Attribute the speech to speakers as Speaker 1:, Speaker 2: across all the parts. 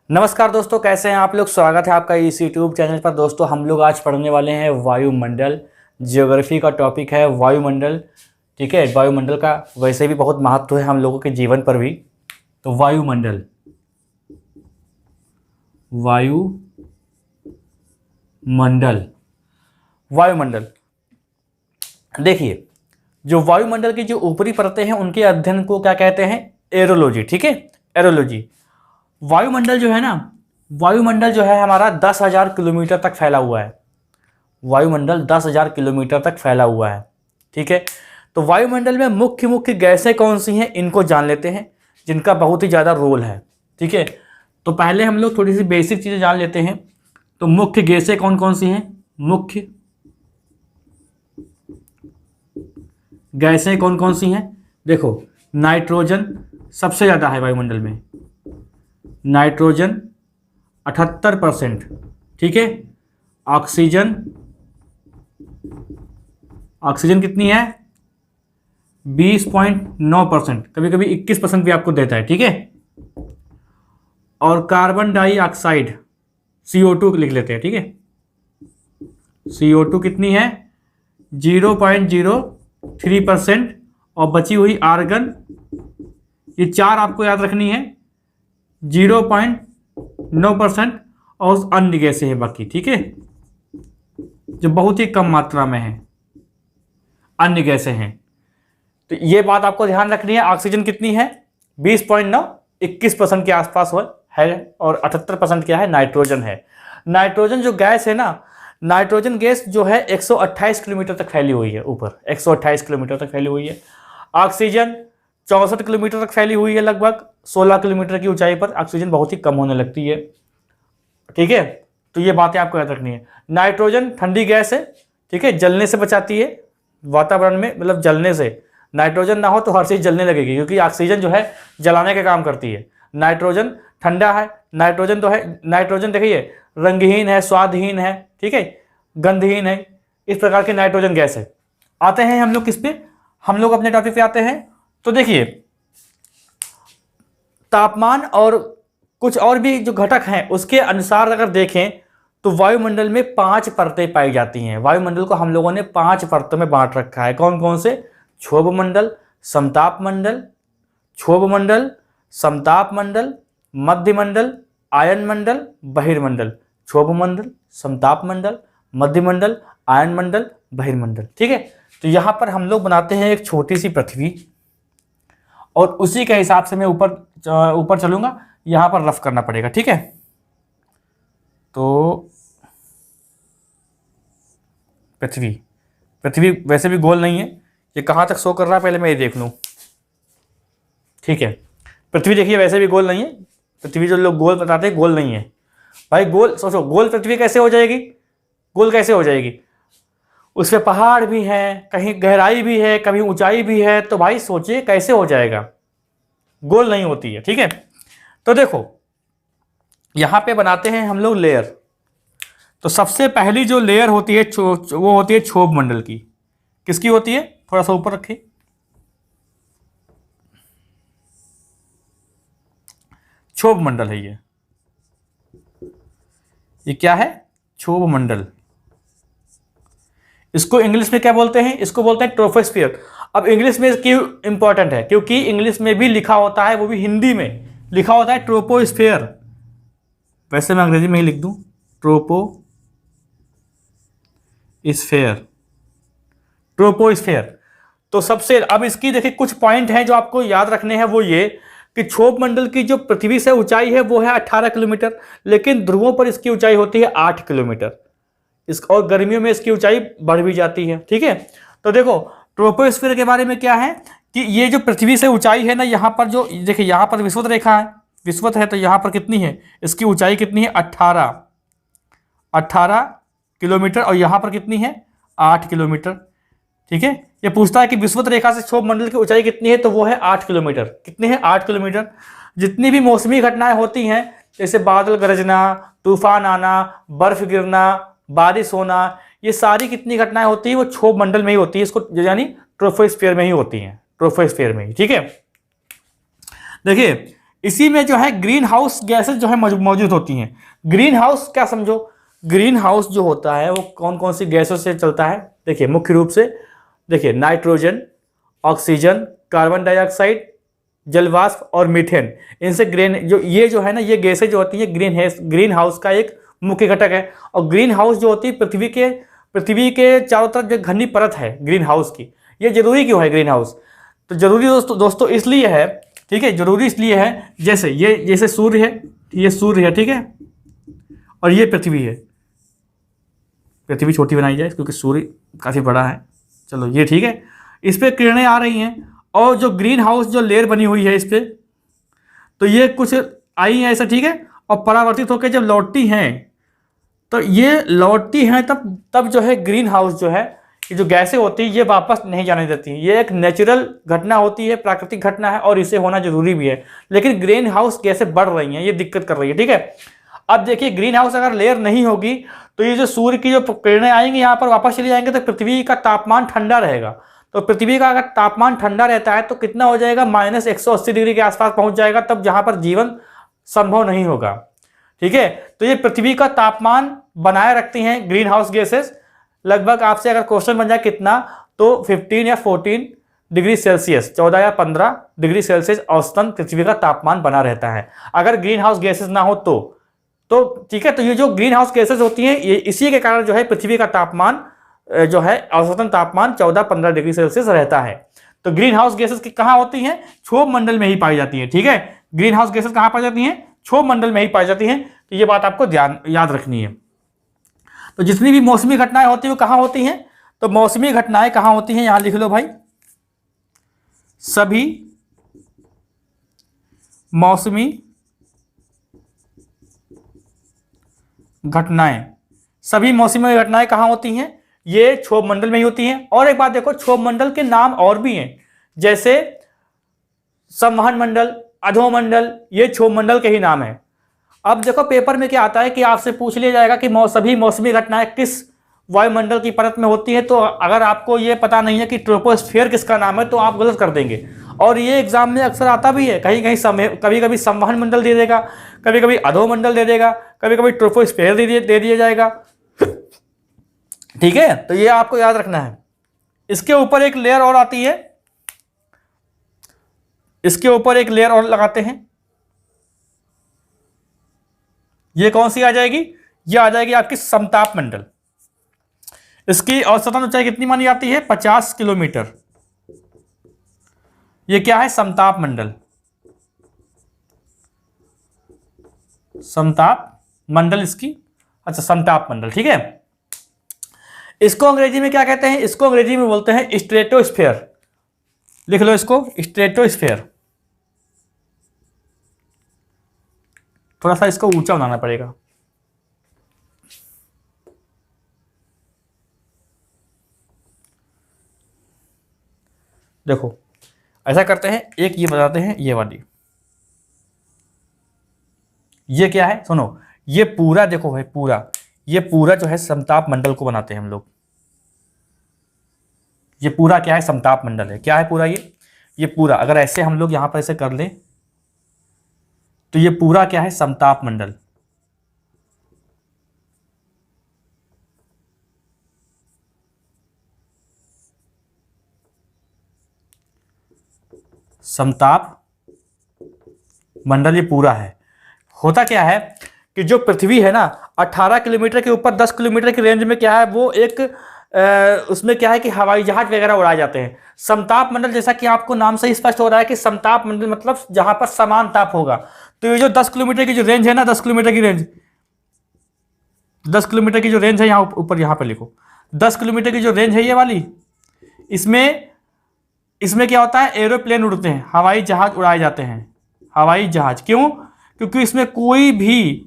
Speaker 1: नमस्कार दोस्तों, कैसे हैं आप लोग। स्वागत है आपका इस यूट्यूब चैनल पर। दोस्तों हम लोग आज पढ़ने वाले हैं वायुमंडल। जियोग्राफी का टॉपिक है वायुमंडल। ठीक है, वायुमंडल का वैसे भी बहुत महत्व है हम लोगों के जीवन पर भी। तो वायुमंडल, वायुमंडल देखिए, जो वायुमंडल की जो ऊपरी परतें हैं उनके अध्ययन को क्या कहते हैं? एरोलॉजी। ठीक है, एरोलॉजी। वायुमंडल जो है ना, वायुमंडल जो है हमारा 10,000 किलोमीटर तक फैला हुआ है। वायुमंडल 10,000 किलोमीटर तक फैला हुआ है। ठीक है, तो वायुमंडल में मुख्य मुख्य गैसें कौन सी हैं इनको जान लेते हैं, जिनका बहुत ही ज़्यादा रोल है। ठीक है, तो पहले हम लोग थोड़ी सी बेसिक चीज़ें जान लेते हैं। तो मुख्य गैसें कौन कौन सी हैं? मुख्य गैसें कौन कौन सी हैं? देखो, नाइट्रोजन सबसे ज़्यादा है वायुमंडल में। नाइट्रोजन 78%। ठीक है, ऑक्सीजन कितनी है? 20.9%, कभी कभी 21% भी आपको देता है। ठीक है, और कार्बन डाइऑक्साइड CO2 लिख लेते हैं। ठीक है, CO2 कितनी है? 0.03%। और बची हुई आर्गन, ये चार आपको याद रखनी है, 0.9%। और अन्य गैसें हैं बाकी। ठीक है, जो बहुत ही कम मात्रा में है, अन्य गैसें हैं। तो ये बात आपको ध्यान रखनी है। ऑक्सीजन कितनी है? 20.9, 21% के आसपास है। और 78% क्या है? नाइट्रोजन है। नाइट्रोजन जो गैस है ना, नाइट्रोजन गैस जो है 128 किलोमीटर तक फैली हुई है ऊपर, 128 किलोमीटर तक फैली हुई है। ऑक्सीजन 64 किलोमीटर तक फैली हुई है, लगभग 16 किलोमीटर की ऊंचाई पर ऑक्सीजन बहुत ही कम होने लगती है। ठीक है, तो ये बातें आपको याद रखनी है। नाइट्रोजन ठंडी गैस है। ठीक है, जलने से बचाती है वातावरण में, मतलब जलने से। नाइट्रोजन ना हो तो हर चीज़ जलने लगेगी, क्योंकि ऑक्सीजन जो है जलाने का काम करती है। नाइट्रोजन ठंडा है। नाइट्रोजन तो है, नाइट्रोजन देखिए रंगहीन है, स्वादहीन है। ठीक है, गंधहीन है। इस प्रकार की नाइट्रोजन गैस है। आते हैं हम लोग किस पे? हम लोग अपने टॉपिक पे आते हैं। तो देखिए, तापमान और कुछ और भी जो घटक हैं उसके अनुसार अगर देखें तो वायुमंडल में 5 परतें पाई जाती हैं। वायुमंडल को हम लोगों ने 5 परतों में बांट रखा है। कौन कौन से? क्षोभ मंडल, समताप मंडल, क्षोभ मंडल, समताप मंडल, मध्य मंडल, आयन मंडल, बहिर्मंडल। क्षोभ मंडल, समताप मंडल, मध्य मंडल, आयन मंडल, बहिर्मंडल। ठीक है, तो यहां पर हम लोग बनाते हैं एक छोटी सी पृथ्वी, और उसी के हिसाब से मैं ऊपर चलूंगा। यहां पर रफ करना पड़ेगा। ठीक है, तो पृथ्वी वैसे भी गोल नहीं है। ये कहां तक शो कर रहा है पहले मैं ये देख लूं। ठीक है, पृथ्वी देखिए वैसे भी गोल नहीं है। पृथ्वी जो लोग गोल बताते हैं, गोल नहीं है भाई। गोल सोचो, गोल पृथ्वी कैसे हो जाएगी? गोल कैसे हो जाएगी? उसमें पहाड़ भी हैं, कहीं गहराई भी है, कभी ऊंचाई भी है। तो भाई सोचिए कैसे हो जाएगा? गोल नहीं होती है। ठीक है, तो देखो यहां पे बनाते हैं हम लोग लेयर। तो सबसे पहली जो लेयर होती है वो होती है क्षोभ मंडल की। किसकी होती है? थोड़ा सा ऊपर रखिए। क्षोभ मंडल है ये क्या है? क्षोभ मंडल। इसको इंग्लिश में क्या बोलते हैं? इसको बोलते हैं ट्रोपोस्फियर। अब इंग्लिश में क्यों इंपॉर्टेंट है? क्योंकि इंग्लिश में भी लिखा होता है, वो भी हिंदी में लिखा होता है ट्रोपोस्फियर। वैसे मैं अंग्रेजी में ही लिख दूं, ट्रोपोस्फियर। तो सबसे अब इसकी देखिए कुछ पॉइंट हैं जो आपको याद रखने हैं। वो ये कि क्षोभ मंडल की जो पृथ्वी से ऊंचाई है वो है 18 किलोमीटर, लेकिन ध्रुवों पर इसकी ऊंचाई होती है 8 किलोमीटर। और गर्मियों में इसकी ऊंचाई बढ़ भी जाती है। ठीक है, तो देखो ट्रोपोस्फियर के बारे में क्या है कि ये जो पृथ्वी से ऊंचाई है ना, यहाँ पर जो देखिए यहाँ पर विषुवत रेखा है, विषुवत है, तो यहाँ पर कितनी है? इसकी ऊंचाई कितनी है? 18 किलोमीटर। और यहाँ पर कितनी है? 8 किलोमीटर। ठीक है, ये पूछता है कि विषुवत रेखा से क्षोभ मंडल की ऊंचाई कितनी है, तो वो है 8 किलोमीटर। कितनी है? 8 किलोमीटर। जितनी भी मौसमी घटनाएं होती हैं, जैसे बादल गरजना, तूफान आना, बर्फ गिरना, बारिश होना, ये सारी कितनी घटनाएं होती है वो क्षोभ मंडल में ही होती है। इसको यानी ट्रोपोस्फियर में ही होती हैं, ट्रोपोस्फियर में ही। ठीक है, देखिए इसी में जो है ग्रीन हाउस गैसेस जो है मौजूद होती हैं। ग्रीन हाउस क्या समझो, ग्रीन हाउस जो होता है वो कौन कौन सी गैसों से चलता है? देखिए मुख्य रूप से देखिए नाइट्रोजन, ऑक्सीजन, कार्बन डाइऑक्साइड, जलवाष्प और मीथेन। इनसे ग्रीन जो है ना, ये गैसें जो होती हैं ग्रीन हाउस का एक मुख्य घटक है। और ग्रीन हाउस जो होती है पृथ्वी के चारों तरफ जो घनी परत है ग्रीन हाउस की। ये जरूरी क्यों है ग्रीन हाउस? तो जरूरी दोस्तों इसलिए है, ठीक है, जरूरी इसलिए है, जैसे सूर्य है, ये सूर्य है, ठीक है, और ये पृथ्वी है। पृथ्वी छोटी बनाई जाए क्योंकि सूर्य काफ़ी बड़ा है, चलो ये ठीक है। इस पर किरणें आ रही हैं और जो ग्रीन हाउस जो लेयर बनी हुई है इस पर, तो ये कुछ आई हैं ऐसा, ठीक है, और परावर्तित होकर जब लौटती हैं, तो ये लौटती हैं तब जो है ग्रीन हाउस जो है, ये जो गैसें होती है ये वापस नहीं जाने देती। ये एक नेचुरल घटना होती है, प्राकृतिक घटना है और इसे होना जरूरी भी है। लेकिन ग्रीन हाउस गैसें बढ़ रही हैं, ये दिक्कत कर रही है, ठीक है। अब देखिए ग्रीन हाउस अगर लेयर नहीं होगी तो ये जो सूर्य की जो किरणें आएंगी यहाँ पर वापस चली जाएंगे, तो पृथ्वी का तापमान ठंडा रहेगा। तो पृथ्वी का अगर तापमान ठंडा रहता है तो कितना हो जाएगा? -180 डिग्री के आसपास पहुंच जाएगा, तब जहां पर जीवन संभव नहीं होगा, ठीक है। तो ये पृथ्वी का तापमान बनाए रखती हैं ग्रीन हाउस गैसेस। लगभग आपसे अगर क्वेश्चन बन जाए कितना, तो 15 या 14 डिग्री सेल्सियस, 14 या 15 डिग्री सेल्सियस औसतन पृथ्वी का तापमान बना रहता है अगर ग्रीन हाउस गैसेस ना हो तो ठीक है। तो ये जो ग्रीन हाउस गैसेस होती हैं, ये इसी के कारण जो है पृथ्वी का तापमान जो है औसतन तापमान 14-15 डिग्री सेल्सियस रहता है। तो ग्रीन हाउस गैसेस की कहाँ होती हैं? क्षोभ मंडल में ही पाई जाती है, ठीक है। ग्रीन हाउस गैसेस कहाँ पाई जाती हैं? क्षोभ मंडल में ही पाई जाती हैं। तो ये बात आपको याद रखनी है। तो जितनी भी मौसमी घटनाएं होती हैं वो कहाँ होती हैं? तो मौसमी घटनाएं कहाँ होती हैं, यहां लिख लो भाई, सभी मौसमी घटनाएं, सभी मौसमी घटनाएं कहाँ होती हैं? ये क्षोभ मंडल में ही होती हैं। और एक बात देखो, क्षोभ मंडल के नाम और भी हैं, जैसे संवहन मंडल, अधोमंडल, ये क्षोभ मंडल के ही नाम है। अब देखो पेपर में क्या आता है कि आपसे पूछ लिया जाएगा कि सभी मौसमी घटनाएं किस वायुमंडल की परत में होती है। तो अगर आपको ये पता नहीं है कि ट्रोपोस्फीयर किसका नाम है तो आप गलत कर देंगे। और ये एग्जाम में अक्सर आता भी है, कहीं कहीं कभी कभी संवहन मंडल दे देगा, कभी कभी अधोमंडल दे देगा, कभी कभी ट्रोपोस्फीयर दे दिया जाएगा, ठीक है। तो ये आपको याद रखना है। इसके ऊपर एक लेयर और आती है, इसके ऊपर एक लेयर और लगाते हैं। ये कौन सी आ जाएगी? ये आ जाएगी आपकी समताप मंडल। इसकी औसतन ऊंचाई कितनी मानी जाती है? 50 किलोमीटर। ये क्या है? समताप मंडल। समताप मंडल इसकी, अच्छा समताप मंडल, ठीक है। इसको अंग्रेजी में क्या कहते हैं? इसको अंग्रेजी में बोलते हैं स्ट्रेटोस्फेयर। लिख लो इसको, स्ट्रेटोस्फेयर। थोड़ा सा इसको ऊंचा बनाना पड़ेगा। देखो ऐसा करते हैं, एक ये बताते हैं, ये वाली, ये क्या है सुनो, ये पूरा देखो भाई, ये पूरा जो है समताप मंडल को बनाते हैं हम लोग। ये पूरा क्या है? समताप मंडल है। क्या है पूरा? ये पूरा अगर ऐसे हम लोग यहां पर ऐसे कर लें तो ये पूरा क्या है? समताप मंडल। समताप मंडल ये पूरा है। होता क्या है कि जो पृथ्वी है ना, 18 किलोमीटर के ऊपर 10 किलोमीटर की रेंज में क्या है, वो एक उसमें क्या है कि हवाई जहाज वगैरह उड़ाए जाते हैं। समताप मंडल, जैसा कि आपको नाम से ही स्पष्ट हो रहा है कि समताप मंडल मतलब जहां पर समान ताप होगा। तो ये जो 10 किलोमीटर की जो रेंज है ना, 10 किलोमीटर की रेंज, 10 किलोमीटर की जो रेंज है, यहाँ ऊपर यहाँ पर लिखो, 10 किलोमीटर की जो रेंज है ये वाली, इसमें क्या होता है? एरोप्लेन उड़ते हैं, हवाई जहाज उड़ाए जाते हैं। हवाई जहाज क्यों? क्योंकि इसमें कोई भी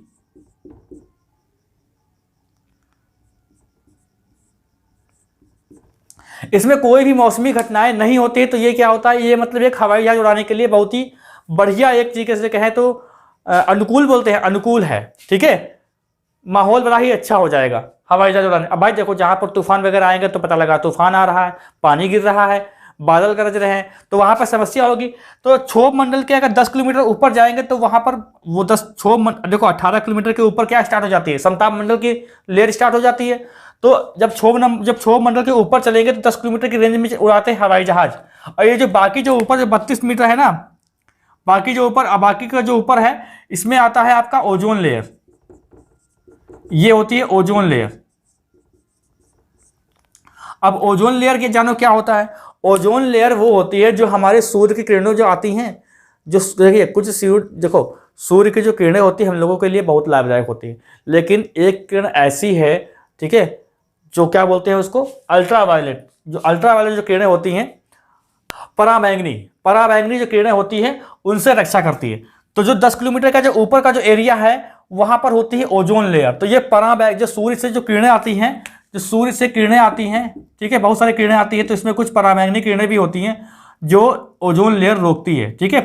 Speaker 1: मौसमी घटनाएं नहीं होती है। तो ये क्या होता है? ये मतलब एक हवाई जहाज उड़ाने के लिए बहुत ही बढ़िया, एक तरीके से कहें तो अनुकूल बोलते हैं, अनुकूल है, ठीक है। माहौल बड़ा ही अच्छा हो जाएगा हवाई जहाज उड़ाने। अब भाई देखो, जहां पर तूफान वगैरह आएंगे तो पता लगा तूफान आ रहा है, पानी गिर रहा है, बादल गरज रहे हैं, तो वहां पर समस्या होगी। तो क्षोभ मंडल के अगर 10 किलोमीटर ऊपर जाएंगे तो वहां पर वो 10 देखो 18 किलोमीटर के ऊपर क्या स्टार्ट हो जाती है, समताप मंडल की लेयर स्टार्ट हो जाती है। तो जब क्षोभ मंडल के ऊपर चलेंगे तो 10 किलोमीटर की रेंज में उड़ाते हैं हवाई जहाज। और ये जो बाकी जो ऊपर जो 32 मीटर है ना, बाकी का जो ऊपर है, इसमें आता है आपका ओजोन लेयर। ये होती है ओजोन लेयर। अब ओजोन लेयर के जानो क्या होता है। ओजोन लेयर वो होती है जो हमारे सूर्य की किरणें जो आती हैं, जो देखिए कुछ देखो सूर्य की जो किरणें होती है हम लोगों के लिए बहुत लाभदायक होती है, लेकिन एक किरण ऐसी है, ठीक है, जो क्या बोलते हैं उसको, अल्ट्रावायलेट। जो अल्ट्रावायलेट जो किरणें होती हैं, पराबैंगनी जो किरणें होती हैं, उनसे रक्षा करती है। तो जो 10 किलोमीटर का जो ऊपर का जो एरिया है वहां पर होती है ओजोन लेयर। तो ये जो सूर्य से जो किरणें आती हैं, जो सूर्य से किरणें आती हैं, ठीक है, बहुत सारी किरणें आती हैं, तो इसमें कुछ पराबैंगनी किरणें भी होती हैं जो ओजोन लेयर रोकती है, ठीक है।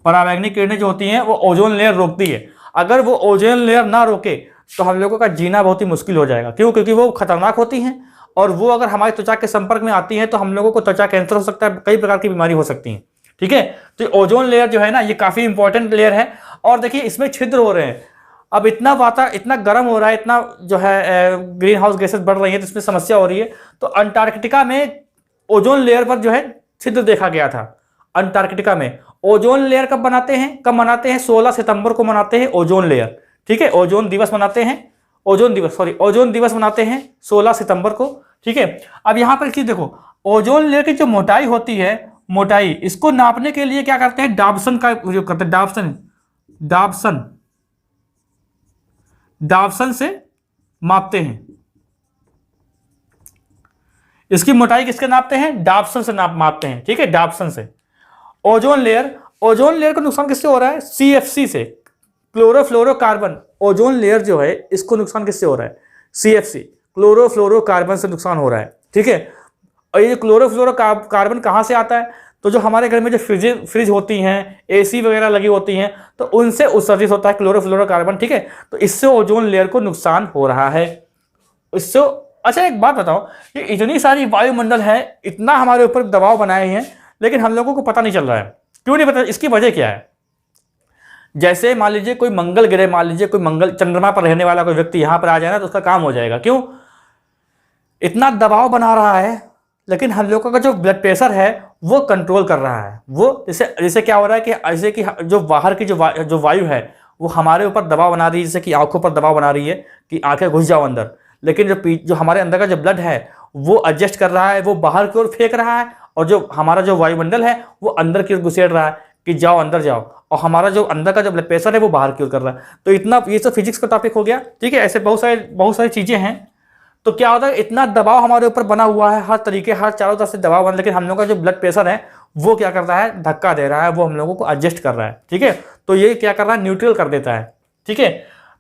Speaker 1: पराबैंगनी किरणें जो होती हैं वो ओजोन लेयर रोकती है। अगर वो ओजोन लेयर ना रोके तो हम लोगों का जीना बहुत ही मुश्किल हो जाएगा। क्यों? क्योंकि वो खतरनाक होती हैं, और वो अगर हमारी त्वचा के संपर्क में आती हैं तो हम लोगों को त्वचा कैंसर हो सकता है, कई प्रकार की बीमारी हो सकती है, ठीक है। तो ओजोन लेयर जो है ना, ये काफी इंपॉर्टेंट लेयर है। और देखिए इसमें छिद्र हो रहे हैं। अब इतना गर्म हो रहा है, इतना जो है ग्रीन हाउस गैसेस बढ़ रही है, तो इसमें समस्या हो रही है। तो अंटार्कटिका में ओजोन लेयर पर जो है छिद्र देखा गया था। अंटार्कटिका में ओजोन लेयर कब मनाते हैं 16 सितंबर को मनाते हैं ओजोन लेयर, ठीक है। ओजोन दिवस मनाते हैं 16 सितंबर को, ठीक है। अब यहां पर चीज देखो, ओजोन लेयर की जो मोटाई होती है, इसको नापने के लिए क्या करते हैं, डाब्सन का उपयोग करते हैं। डाब्सन से मापते हैं। इसकी मोटाई किसके नापते हैं, डाब्सन से मापते हैं, ठीक है, डाब्सन से। ओजोन लेयर को नुकसान किससे हो रहा है, CFC से, क्लोरोफ्लोरोकार्बन। ओजोन लेयर जो है इसको नुकसान किससे हो रहा है, CFC, क्लोरोफ्लोरोकार्बन से नुकसान हो रहा है, ठीक है। और ये क्लोरोफ्लोरोकार्बन कहां से आता है, तो जो हमारे घर में जो फ्रिज होती हैं, AC वगैरह लगी होती हैं, तो उनसे उत्सर्जित होता है क्लोरोफ्लोरोकार्बन, ठीक है। तो इससे ओजोन लेयर को नुकसान हो रहा है। इससे अच्छा एक बात बताओ, कि इतनी सारी वायुमंडल है, इतना हमारे ऊपर दबाव बनाए हैं, लेकिन हम लोगों को पता नहीं चल रहा है। क्यों नहीं पता? इसकी वजह क्या है? जैसे मान लीजिए कोई मंगल ग्रह, चंद्रमा पर रहने वाला कोई व्यक्ति यहां पर आ जाए ना, तो उसका काम हो जाएगा। क्यों? इतना दबाव बना रहा है, लेकिन हम लोगों का जो ब्लड प्रेशर है वो कंट्रोल कर रहा है। वो जैसे क्या हो रहा है कि ऐसे कि जो बाहर की जो वायु है वो हमारे ऊपर दबाव बना रही है, जैसे कि आंखों पर दबाव बना रही है कि आंखें घुस जाओ अंदर। लेकिन जो हमारे अंदर का जो ब्लड है वो एडजस्ट कर रहा है, वो बाहर की ओर फेंक रहा है, और जो हमारा जो वायुमंडल है वो अंदर की ओर घुसेड़ रहा है कि जाओ अंदर जाओ, और हमारा जो अंदर का जो ब्लड प्रेशर है वो बाहर की ओर कर रहा है। तो इतना, ये सब फिजिक्स का टॉपिक हो गया, ठीक है। ऐसे बहुत सारी चीजें हैं। तो क्या होता है, इतना दबाव हमारे ऊपर बना हुआ है, हर चारों तरफ से दबाव बना, लेकिन हम लोग का जो ब्लड प्रेशर है वो क्या कर रहा है, धक्का दे रहा है, वो हम लोगों को एडजस्ट कर रहा है, ठीक है। तो ये क्या कर रहा है, न्यूट्रल कर देता है, ठीक है।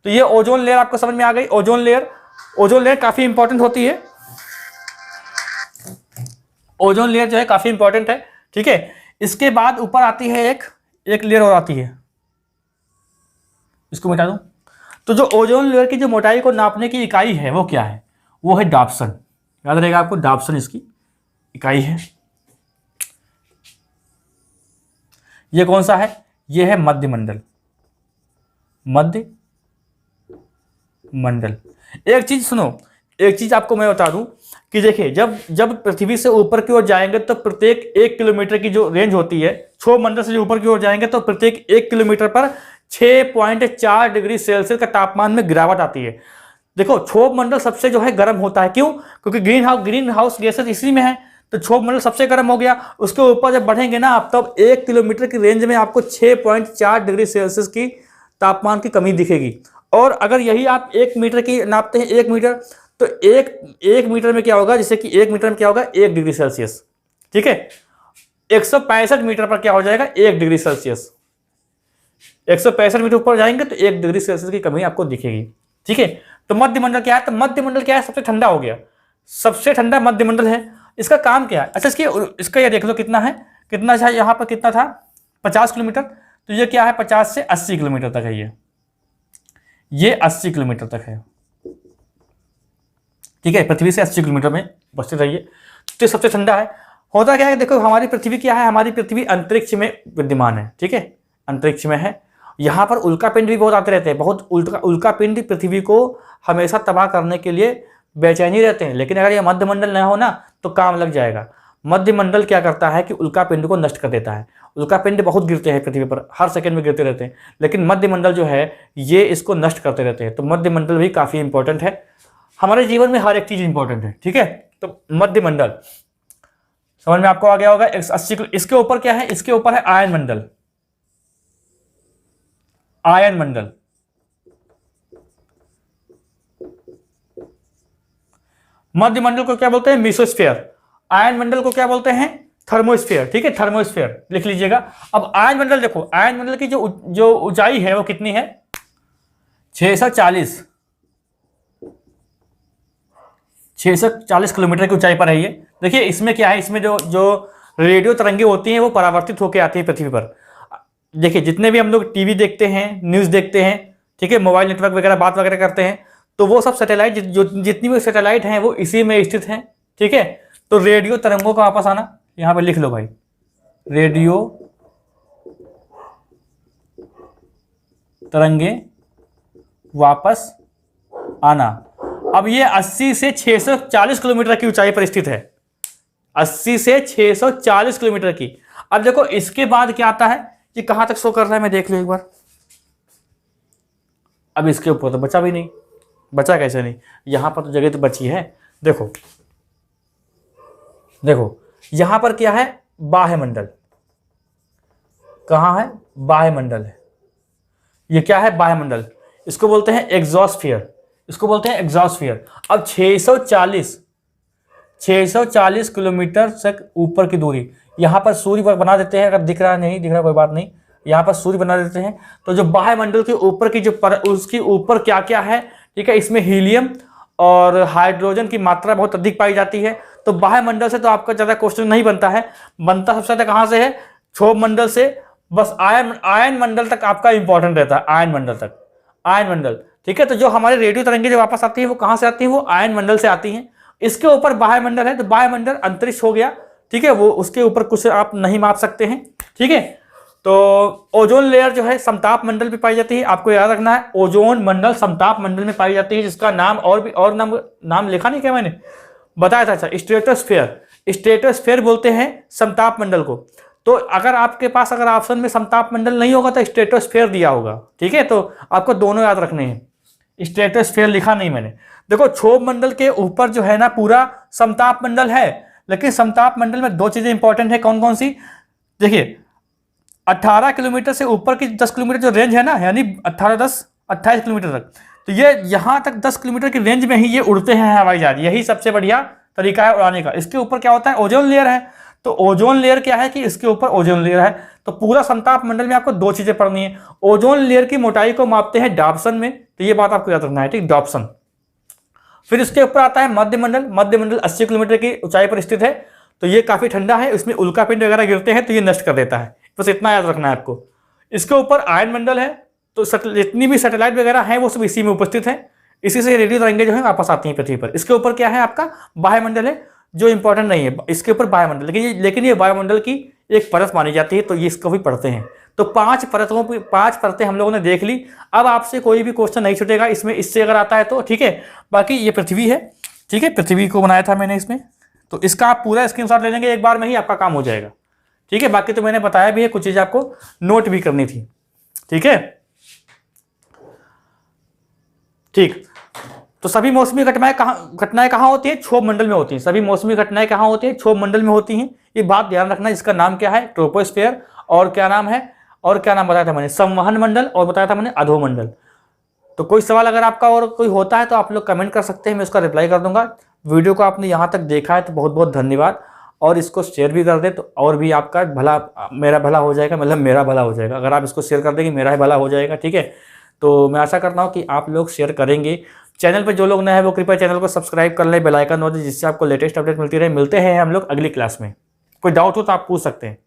Speaker 1: तो ये ओजोन लेयर आपको समझ में आ गई। ओजोन लेयर काफी इंपॉर्टेंट होती है। ओजोन लेयर जो है काफी इंपॉर्टेंट है, ठीक है। इसके बाद ऊपर आती है एक लेयर और आती है, इसको मिटा दूं। तो जो ओजोन लेयर की जो मोटाई को नापने की इकाई है वो क्या है, वो है डाप्सन। याद रहेगा आपको, डाप्सन इसकी इकाई है। ये कौन सा है, ये है मध्यमंडल। एक चीज सुनो, एक चीज आपको मैं बता दूं कि देखिए, जब पृथ्वी से ऊपर की ओर जाएंगे तो प्रत्येक 1 किलोमीटर की जो रेंज होती है, क्षोभ मंडल से जो ऊपर की ओर जाएंगे तो प्रत्येक 1 किलोमीटर पर 6.4 डिग्री सेल्सियस का तापमान में गिरावट आती है। देखो क्षोभ मंडल सबसे जो है गर्म होता है। क्यों? क्योंकि ग्रीन हाउस गैसेस इसी में है, तो क्षोभ मंडल सबसे गर्म हो गया। उसके ऊपर जब बढ़ेंगे ना आप, तब 1 किलोमीटर की रेंज में आपको 6.4 डिग्री सेल्सियस की तापमान की कमी दिखेगी। और अगर यही आप 1 मीटर की नापते हैं, 1 मीटर, तो एक मीटर में क्या होगा, जैसे कि 1 मीटर में क्या होगा, 1 डिग्री सेल्सियस, ठीक है। 165 मीटर पर क्या हो जाएगा, 1 डिग्री सेल्सियस। 165 मीटर ऊपर जाएंगे तो 1 डिग्री सेल्सियस की कमी आपको दिखेगी, ठीक है। तो मध्यमंडल क्या है, तो मध्यमंडल क्या है, सबसे ठंडा हो गया, सबसे ठंडा मध्यमंडल है। इसका काम क्या है, अच्छा इसका ये देख लो कितना है, यहाँ पर कितना था, 50 किलोमीटर, तो ये क्या है, 50 से 80 किलोमीटर तक है। ये 80 किलोमीटर तक है, ठीक है, पृथ्वी से 80 किलोमीटर में उपस्थित है ये। तो सबसे ठंडा है। होता क्या है, देखो हमारी पृथ्वी क्या है, हमारी पृथ्वी अंतरिक्ष में विद्यमान है, ठीक है, अंतरिक्ष में है। यहाँ पर उल्कापिंड भी बहुत आते रहते हैं, बहुत उल्कापिंड पृथ्वी को हमेशा तबाह करने के लिए बेचैनी रहते हैं। लेकिन अगर ये मध्यमंडल न हो ना तो काम लग जाएगा। मध्यमंडल क्या करता है कि उल्कापिंड को नष्ट कर देता है। उल्कापिंड बहुत गिरते हैं पृथ्वी पर, हर सेकंड में गिरते रहते हैं, लेकिन मध्यमंडल जो है ये इसको नष्ट करते रहते हैं। तो मध्यमंडल भी काफ़ी इंपॉर्टेंट है, हमारे जीवन में हर एक चीज़ इंपॉर्टेंट है, ठीक है। तो मध्यमंडल समझ में आपको आ गया होगा। 80 इसके ऊपर क्या है, इसके ऊपर है आयन मंडल। आयन मंडल, मध्यमंडल को क्या बोलते हैं, मेसोस्फीयर। आयन मंडल को क्या बोलते हैं, थर्मोस्फीयर, ठीक है, थर्मोस्फीयर लिख लीजिएगा। अब आयन मंडल देखो, आयन मंडल की जो ऊंचाई है वो कितनी है, 640 किलोमीटर की ऊंचाई पर है ये। देखिए इसमें क्या है, इसमें जो रेडियो तरंगे होती हैं वो परावर्तित होकर आती है पृथ्वी पर। देखिए जितने भी हम लोग टीवी देखते हैं, न्यूज़ देखते हैं, ठीक है, मोबाइल नेटवर्क वगैरह बात वगैरह करते हैं, तो वो सब सैटेलाइट जितनी भी सैटेलाइट हैं वो इसी में स्थित हैं, ठीक है। तो रेडियो तरंगों का वापस आना, यहाँ पे लिख लो भाई, रेडियो तरंगे वापस आना। अब ये 80 से 640 किलोमीटर की ऊंचाई पर स्थित है, 80 से 640 किलोमीटर की। अब देखो इसके बाद क्या आता है, ये कहां तक शो कर रहा है, मैं देख लूं एक बार। अब इसके ऊपर तो बचा भी नहीं, बचा कैसे नहीं, यहां पर तो जगह तो बची है। देखो देखो यहां पर क्या है, बाह्य मंडल। कहां है, बाह्य मंडल है। ये क्या है, बाह्य मंडल, इसको बोलते हैं एग्जॉस्फियर, इसको बोलते हैं एग्जॉस्फियर। अब 640 किलोमीटर तक ऊपर की दूरी, यहां पर सूर्य पर बना देते हैं, अगर दिख रहा नहीं दिख रहा कोई बात नहीं, यहां पर सूर्य बना देते हैं। तो जो बाह्य मंडल के ऊपर की उसकी ऊपर क्या क्या है, ठीक है, इसमें हीलियम और हाइड्रोजन की मात्रा बहुत अधिक पाई जाती है। तो बाह्य मंडल से तो आपका ज़्यादा क्वेश्चन नहीं बनता है, बनता सबसे ज़्यादा कहाँ से है, क्षोभ मंडल से। बस आयन मंडल तक आपका इंपॉर्टेंट रहता है, आयन मंडल तक, आयन मंडल, ठीक है। तो जो हमारे रेडियो तरंगे जो वापस आती है वो कहाँ से आती है, वो आयन मंडल से आती हैं। इसके ऊपर बाह्य मंडल है, तो बाह्य मंडल अंतरिक्ष हो गया, ठीक है, वो उसके ऊपर कुछ आप नहीं माप सकते हैं, ठीक है। तो ओजोन लेयर जो है समताप मंडल में पाई जाती है, आपको याद रखना है, ओजोन मंडल समताप मंडल में पाई जाती है, जिसका नाम और नाम लिखा नहीं क्या मैंने बताया था, अच्छा, स्ट्रेटोस्फेयर। स्ट्रेटोस्फेयर बोलते हैं समताप मंडल को। तो अगर आपके पास अगर ऑप्शन में समताप मंडल नहीं होगा तो स्ट्रेटोस्फेयर दिया होगा, ठीक है। तो आपको दोनों याद रखने हैं, स्ट्रेटोस्फेयर लिखा नहीं मैंने। देखो क्षोभ मंडल के ऊपर जो है ना पूरा समताप मंडल है, लेकिन समताप मंडल में दो चीजें इंपॉर्टेंट है, कौन कौन सी, देखिए 18 किलोमीटर से ऊपर की 10 किलोमीटर जो रेंज है ना, यानी 18, 10, 28 किलोमीटर तक, तो ये यहाँ तक 10 किलोमीटर की रेंज में ही ये उड़ते हैं हवाई जहाज, यही सबसे बढ़िया तरीका है उड़ाने का। इसके ऊपर क्या होता है, ओजोन लेयर है। तो ओजोन लेयर क्या है कि इसके ऊपर ओजोन लेयर है। तो पूरा समताप मंडल में आपको दो चीजें पढ़नी है, ओजोन लेयर की मोटाई को मापते हैं डॉप्सन में, तो ये बात आपको याद रखना है, ठीक, डॉप्सन। फिर इसके ऊपर आता है मध्यमंडल। मध्यमंडल 80 किलोमीटर की ऊंचाई पर स्थित है, तो ये काफी ठंडा है, इसमें उल्कापिंड वगैरह गिरते हैं तो ये नष्ट कर देता है, बस इतना याद रखना है आपको। इसके ऊपर आयन मंडल है, तो जितनी भी सैटेलाइट वगैरह हैं वो सब इसी में उपस्थित है, इसी से रेडियो तरंगे जो है वापस आती हैं पृथ्वी पर। इसके ऊपर क्या है आपका बाह्य मंडल है, जो इंपॉर्टेंट नहीं है, इसके ऊपर वायुमंडल, लेकिन ये वायुमंडल की एक परत मानी जाती है, तो ये इसको भी पढ़ते हैं। तो 5 परतें हम लोगों ने देख ली। अब आपसे कोई भी क्वेश्चन नहीं छूटेगा इसमें, इससे अगर आता है तो ठीक है। बाकी ये पृथ्वी है, ठीक है, पृथ्वी को बनाया था मैंने इसमें, तो इसका आप पूरा स्क्रीनशॉट ले लेंगे एक बार में ही आपका काम हो जाएगा, ठीक है। बाकी तो मैंने बताया भी है, कुछ चीज़ आपको नोट भी करनी थी, ठीक है, ठीक। तो सभी मौसमी घटनाएं कहाँ होती हैं, क्षोभ मंडल में होती हैं। सभी मौसमी घटनाएं कहाँ होती हैं, क्षोभ मंडल में होती हैं। ये बात ध्यान रखना, इसका नाम क्या है, ट्रोपोस्फेयर, और क्या नाम है, और क्या नाम बताया था मैंने, संवहन मंडल, और बताया था मैंने अधोमंडल। तो कोई सवाल अगर आपका और कोई होता है तो आप लोग कमेंट कर सकते हैं, मैं उसका रिप्लाई कर दूंगा। वीडियो को आपने यहाँ तक देखा है तो बहुत बहुत धन्यवाद, और इसको शेयर भी कर दे तो और भी आपका भला, मेरा भला हो जाएगा, मतलब मेरा भला हो जाएगा। अगर आप इसको शेयर कर देंगे मेरा ही भला हो जाएगा, ठीक है। तो मैं आशा करता हूँ कि आप लोग शेयर करेंगे। चैनल पर जो लोग नए हैं वो कृपया चैनल को सब्सक्राइब कर लें, बेल आइकन दबा दें, जिससे आपको लेटेस्ट अपडेट मिलती रहे। मिलते हैं हम लोग अगली क्लास में। कोई डाउट हो तो आप पूछ सकते हैं।